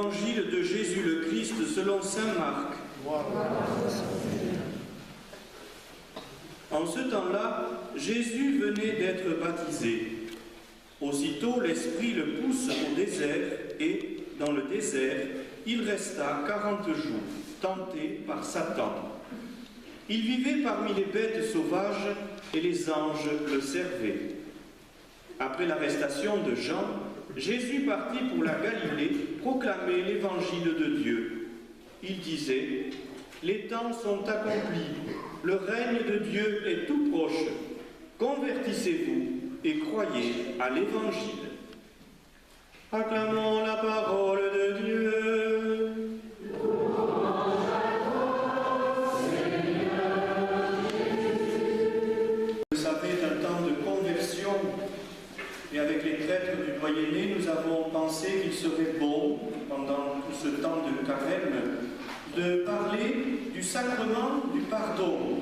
Évangile de Jésus le Christ selon saint Marc. En ce temps-là, Jésus venait d'être baptisé. Aussitôt, l'Esprit le pousse au désert et, dans le désert, il resta 40 jours, tenté par Satan. Il vivait parmi les bêtes sauvages et les anges le servaient. Après l'arrestation de Jean, Jésus partit pour la Galilée proclamer l'évangile de Dieu. Il disait « Les temps sont accomplis, le règne de Dieu est tout proche. Convertissez-vous et croyez à l'évangile. » Acclamons la parole de Dieu. Vous savez, un temps de conversion, et avec les prêtres du doyenné, nous avons pensé qu'il serait bon, pendant tout ce temps de carême, de parler du sacrement du pardon,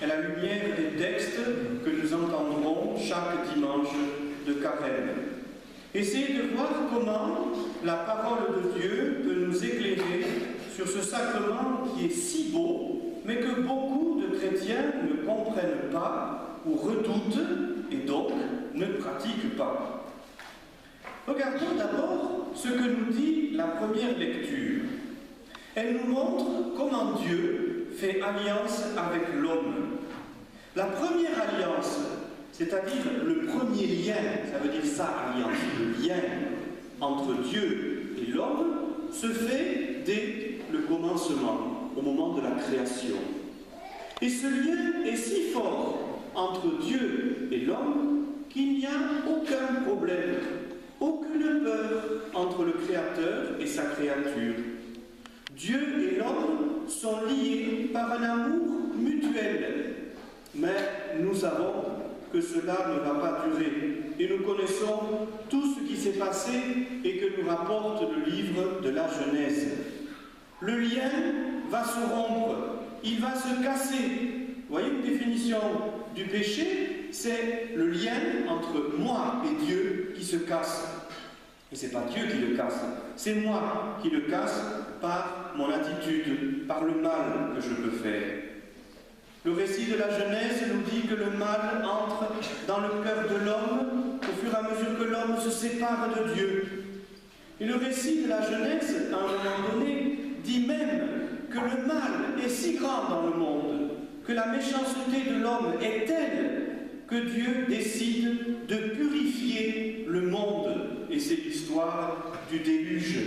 à la lumière des textes que nous entendrons chaque dimanche de carême. Essayez de voir comment la parole de Dieu peut nous éclairer sur ce sacrement qui est si beau, mais que beaucoup de chrétiens ne comprennent pas ou redoutent et donc ne pratiquent pas. Regardons d'abord ce que nous dit la première lecture. Elle nous montre comment Dieu fait alliance avec l'homme. La première alliance, c'est-à-dire le premier lien, ça veut dire ça, alliance, le lien entre Dieu et l'homme, se fait dès le commencement, au moment de la création. Et ce lien est si fort entre Dieu et l'homme qu'il n'y a aucun problème, aucune peur entre le Créateur et sa créature. Dieu et l'homme sont liés par un amour mutuel, mais nous savons que cela ne va pas durer. Et nous connaissons tout ce qui s'est passé et que nous rapporte le livre de la Genèse. Le lien va se rompre, il va se casser. Vous voyez une définition du péché, c'est le lien entre moi et Dieu qui se casse. Et ce n'est pas Dieu qui le casse, c'est moi qui le casse par mon attitude, par le mal que je peux faire. Le récit de la Genèse nous dit que le mal entre dans le cœur de l'homme au fur et à mesure que l'homme se sépare de Dieu. Et le récit de la Genèse, à un moment donné, dit même que le mal est si grand dans le monde, que la méchanceté de l'homme est telle que Dieu décide de purifier le monde. Et c'est l'histoire du déluge.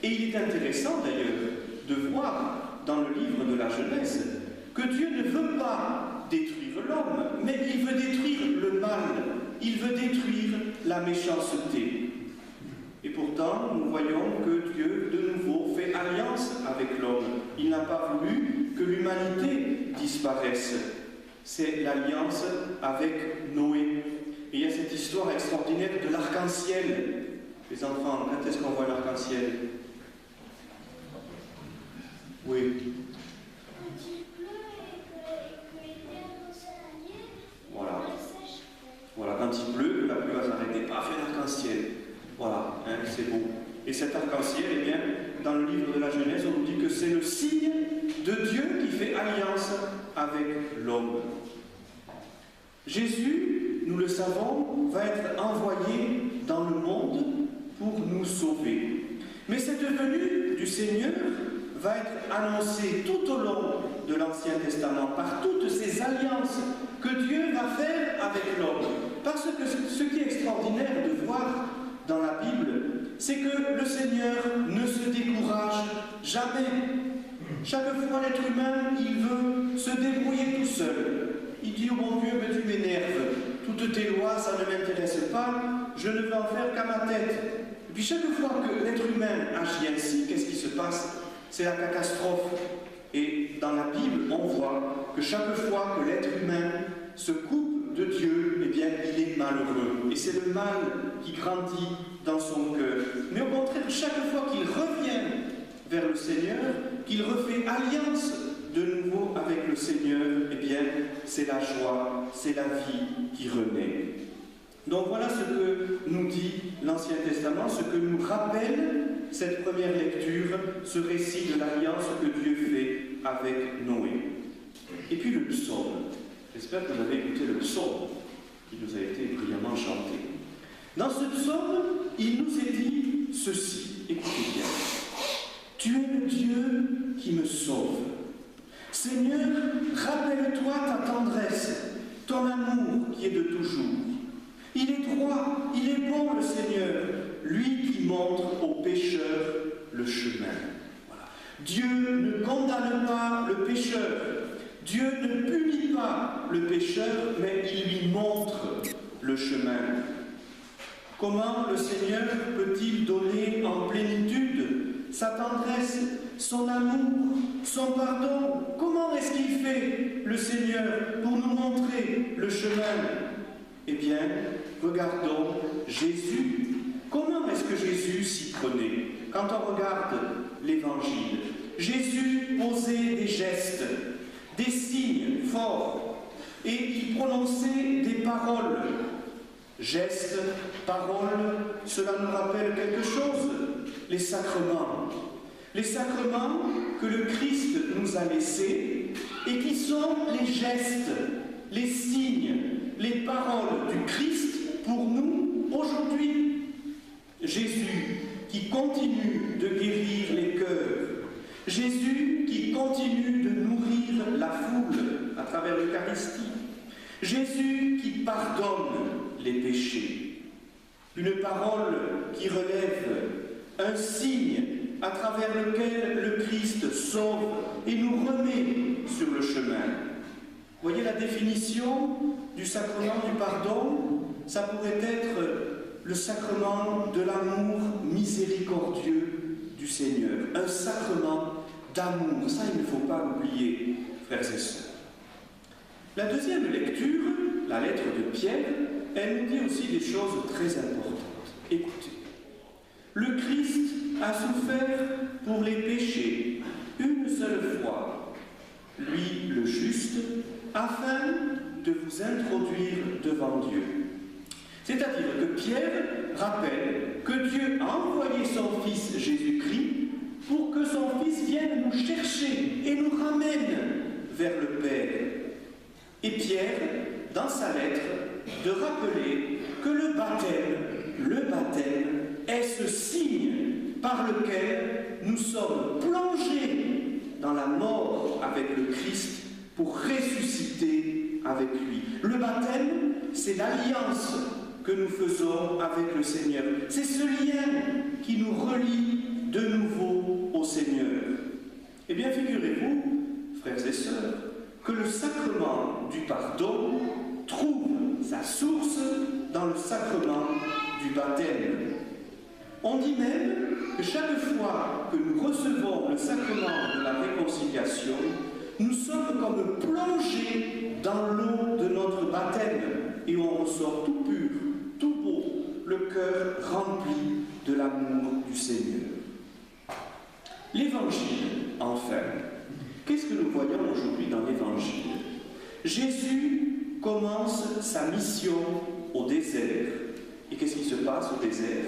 Et il est intéressant d'ailleurs de voir dans le livre de la Genèse que Dieu ne veut pas détruire l'homme, mais il veut détruire le mal, il veut détruire la méchanceté. Et pourtant, nous voyons que Dieu, de nouveau, fait alliance avec l'homme. Il n'a pas voulu que l'humanité disparaisse. C'est l'alliance avec Noé. Et il y a cette histoire extraordinaire de l'arc-en-ciel. Les enfants, quand est-ce qu'on voit l'arc-en-ciel? Oui. Voilà, quand il pleut, que la pluie va s'arrêter, paf, il y a un arc-en-ciel. Voilà, hein, c'est beau. Et cet arc-en-ciel, eh bien, dans le livre de la Genèse, on nous dit que c'est le signe de Dieu qui fait alliance avec l'homme. Jésus, nous le savons, va être envoyé dans le monde pour nous sauver. Mais cette venue du Seigneur va être annoncée tout au long de l'Ancien Testament par toutes ces alliances que Dieu va faire avec l'homme. Parce que ce qui est extraordinaire de voir dans la Bible, c'est que le Seigneur ne se décourage jamais. Chaque fois, l'être humain, il veut se débrouiller tout seul. Il dit, oh mon Dieu, mais tu m'énerves. Toutes tes lois, ça ne m'intéresse pas. Je ne veux en faire qu'à ma tête. Et puis chaque fois que l'être humain agit ainsi, qu'est-ce qui se passe? C'est la catastrophe. Et dans la Bible, on voit que chaque fois que l'être humain se coupe de Dieu, eh bien, il est malheureux. Et c'est le mal qui grandit dans son cœur. Mais au contraire, chaque fois qu'il revient vers le Seigneur, qu'il refait alliance de nouveau avec le Seigneur, eh bien, c'est la joie, c'est la vie qui renaît. Donc voilà ce que nous dit l'Ancien Testament, ce que nous rappelle cette première lecture, ce récit de l'alliance que Dieu fait avec Noé. Et puis le psaume. J'espère que vous avez écouté le psaume qui nous a été brillamment chanté. Dans ce psaume, il nous est dit ceci. Écoutez bien. Tu es le Dieu qui me sauve. Seigneur, rappelle-toi ta tendresse, ton amour qui est de toujours. Il est droit, il est bon le Seigneur, lui qui montre aux pécheurs le chemin. Voilà. Dieu ne condamne pas le pécheur, Dieu ne punit pas le pécheur, mais il lui montre le chemin. Comment le Seigneur peut-il donner en plénitude sa tendresse, son amour, son pardon? Comment est-ce qu'il fait, le Seigneur, pour nous montrer le chemin? Eh bien, regardons Jésus. Comment est-ce que Jésus s'y prenait? Quand on regarde l'Évangile, Jésus posait des gestes, des signes forts, et il prononçait des paroles. Gestes, paroles, cela nous rappelle quelque chose, les sacrements. Les sacrements que le Christ nous a laissés et qui sont les gestes, les signes, les paroles du Christ pour nous aujourd'hui. Jésus qui continue de guérir les cœurs, Jésus qui continue de nourrir la foule à travers l'Eucharistie, Jésus qui pardonne les péchés, une parole qui relève un signe à travers lequel le Christ sauve et nous remet sur le chemin. Voyez la définition du sacrement du pardon, ça pourrait être le sacrement de l'amour miséricordieux du Seigneur, un sacrement d'amour, ça il ne faut pas l'oublier, frères et sœurs. La deuxième lecture, la lettre de Pierre, elle nous dit aussi des choses très importantes. Écoutez, le Christ a souffert pour les péchés une seule fois, lui le juste, afin de vous introduire devant Dieu. C'est-à-dire que Pierre rappelle que Dieu a envoyé son Fils Jésus-Christ pour que son Fils vienne nous chercher et nous ramène vers le Père. Et Pierre, dans sa lettre, de rappeler que le baptême est ce signe par lequel nous sommes plongés dans la mort avec le Christ pour ressusciter avec lui. Le baptême, c'est l'alliance que nous faisons avec le Seigneur. C'est ce lien qui nous relie de nouveau au Seigneur. Eh bien, figurez-vous, frères et sœurs, que le sacrement du pardon trouve sa source dans le sacrement du baptême. On dit même que chaque fois que nous recevons le sacrement de la réconciliation, nous sommes comme plongés dans l'eau de notre baptême et on ressort tout pur, tout beau, le cœur rempli de l'amour du Seigneur. L'Évangile, enfin. Qu'est-ce que nous voyons aujourd'hui dans l'Évangile? Jésus commence sa mission au désert. Et qu'est-ce qui se passe au désert?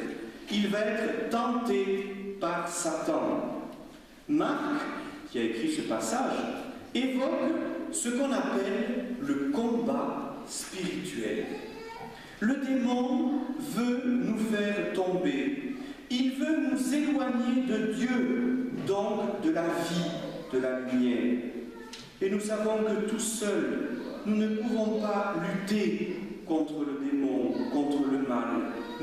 Il va être tenté par Satan. Marc, qui a écrit ce passage, évoque ce qu'on appelle le combat spirituel. Le démon veut nous faire tomber. Il veut nous éloigner de Dieu, donc de la vie, de la lumière. Et nous savons que tout seuls, nous ne pouvons pas lutter contre le démon, contre le mal,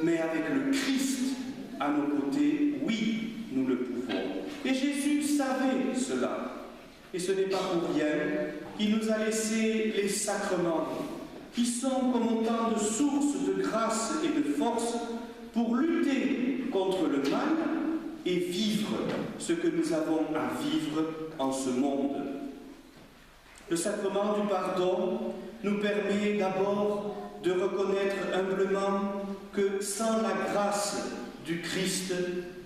mais avec le Christ à nos côtés, oui, nous le pouvons. Et Jésus savait cela. Et ce n'est pas pour rien qu'il nous a laissé les sacrements, qui sont comme autant de sources de grâce et de force pour lutter contre le mal et vivre ce que nous avons à vivre en ce monde. Le sacrement du pardon nous permet d'abord de reconnaître humblement que sans la grâce du Christ,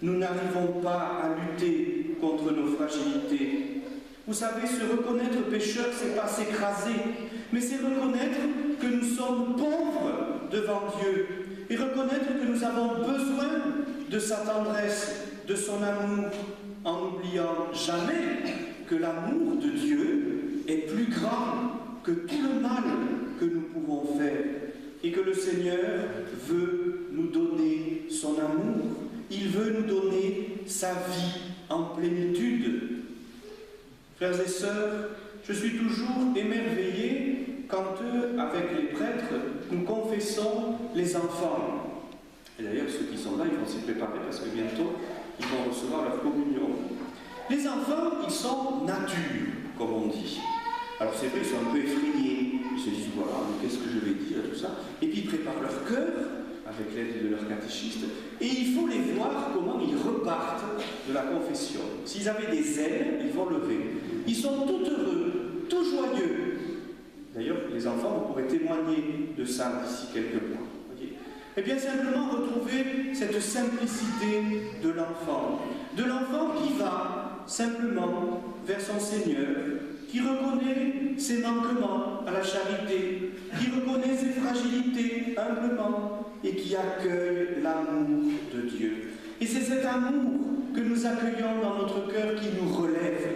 nous n'arrivons pas à lutter contre nos fragilités. Vous savez, se reconnaître pécheur, c'est pas s'écraser, mais c'est reconnaître que nous sommes pauvres devant Dieu et reconnaître que nous avons besoin de sa tendresse, de son amour, en n'oubliant jamais que l'amour de Dieu est plus grand que tout le mal que nous pouvons faire, et que le Seigneur veut nous donner son amour. Il veut nous donner sa vie en plénitude. Frères et sœurs, je suis toujours émerveillé quand, avec les prêtres, nous confessons les enfants. Et d'ailleurs, ceux qui sont là, ils vont s'y préparer parce que bientôt, ils vont recevoir leur communion. Les enfants, ils sont nature, comme on dit. Alors c'est vrai, ils sont un peu effrayés. Ils se disent, voilà, mais qu'est-ce que je vais dire, tout ça. Et puis ils préparent leur cœur, avec l'aide de leur catéchiste, et il faut les voir comment ils repartent de la confession. S'ils avaient des ailes, ils vont lever. Ils sont tout heureux, tout joyeux. D'ailleurs, les enfants, vous pourrez témoigner de ça d'ici quelques mois. Et bien simplement retrouver cette simplicité de l'enfant qui va simplement vers son Seigneur, qui reconnaît ses manquements à la charité, qui reconnaît ses fragilités humblement et qui accueille l'amour de Dieu. Et c'est cet amour que nous accueillons dans notre cœur qui nous relève,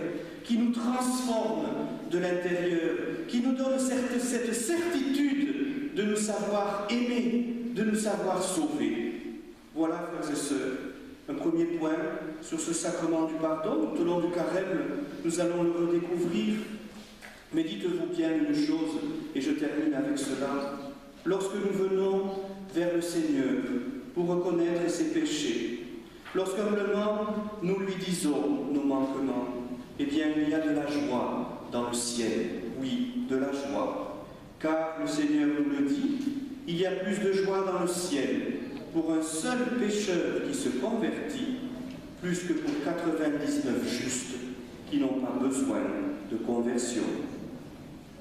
qui nous transforme de l'intérieur, qui nous donne cette certitude de nous savoir aimer, de nous savoir sauver. Voilà, frères et sœurs, un premier point sur ce sacrement du pardon. Tout au long du carême, nous allons le redécouvrir. Mais dites-vous bien une chose, et je termine avec cela. Lorsque nous venons vers le Seigneur pour reconnaître ses péchés, lorsqu'humblement nous lui disons nos manquements, eh bien il y a de la joie dans le ciel. Oui, de la joie. Car le Seigneur nous le dit, il y a plus de joie dans le ciel pour un seul pécheur qui se convertit, plus que pour 99 justes qui n'ont pas besoin de conversion.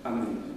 Amen.